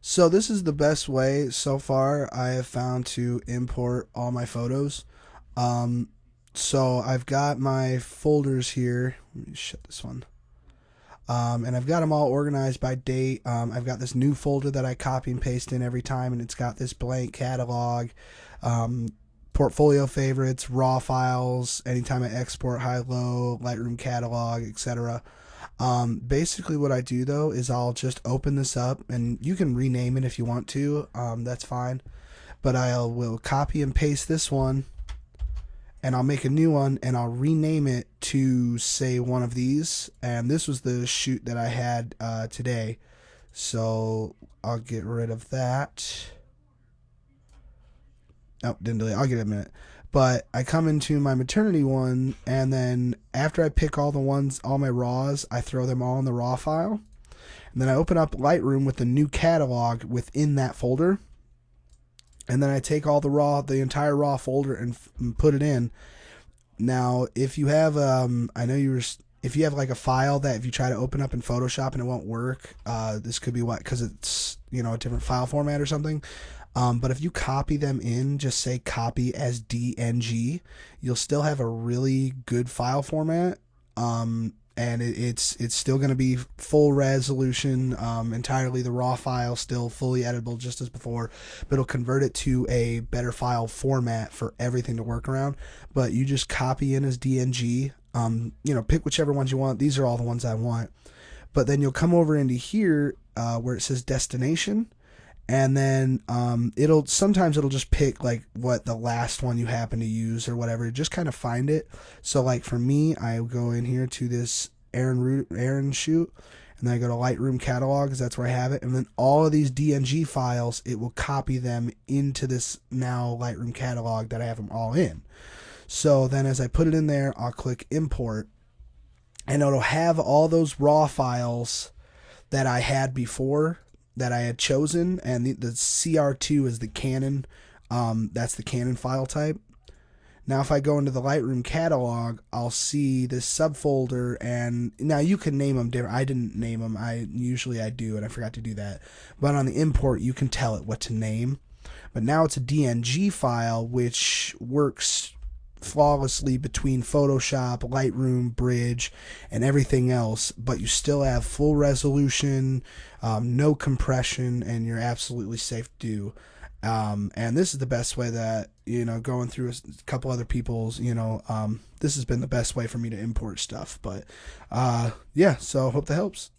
So this is the best way so far I have found to import all my photos. Um, so I've got my folders here. Let me shut this one. And I've got them all organized by date. I've got this new folder that I copy and paste in every time, and it's got this blank catalog, um, portfolio favorites, raw files, anytime I export high low, Lightroom catalog, etc. Basically, what I do though is I'll just open this up, and you can rename it if you want to. That's fine. But I will copy and paste this one, and I'll make a new one, and I'll rename it to say one of these. And this was the shoot that I had today, so I'll get rid of that. Oh, didn't delete. I'll get it in a minute. But I come into my maternity one, and then after I pick all the ones, all my raws, I throw them all in the raw file. And then I open up Lightroom with the new catalog within that folder. And then I take all the entire raw folder and put it in. Now, if you have, if you have like a file that if you try to open up in Photoshop and it won't work, this could be what, because it's, a different file format or something. But if you copy them in, just say copy as DNG, you'll still have a really good file format. And it's still going to be full resolution, entirely the raw file, still fully editable just as before, but it'll convert it to a better file format for everything to work around. But you just copy in as DNG, pick whichever ones you want. These are all the ones I want. But then you'll come over into here where it says destination, and then it'll just pick like what the last one you happen to use or whatever. Just kind of find it. So like for me, I go in here to this Aaron shoot, and then I go to Lightroom catalog because that's where I have it, and then all of these DNG files, it will copy them into this now Lightroom catalog that I have them all in. So then as I put it in there, I'll click import, and it'll have all those raw files that I had before that I had chosen, and the CR2 is the Canon. That's the Canon file type. Now if I go into the Lightroom catalog, I'll see this subfolder, and now you can name them different. I didn't name them. I do, and I forgot to do that. But on the import, you can tell it what to name. But now it's a DNG file, which works flawlessly between Photoshop, Lightroom, Bridge, and everything else, but you still have full resolution, no compression, and you're absolutely safe to do. And this is the best way that, going through a couple other people's, this has been the best way for me to import stuff. But yeah, so hope that helps.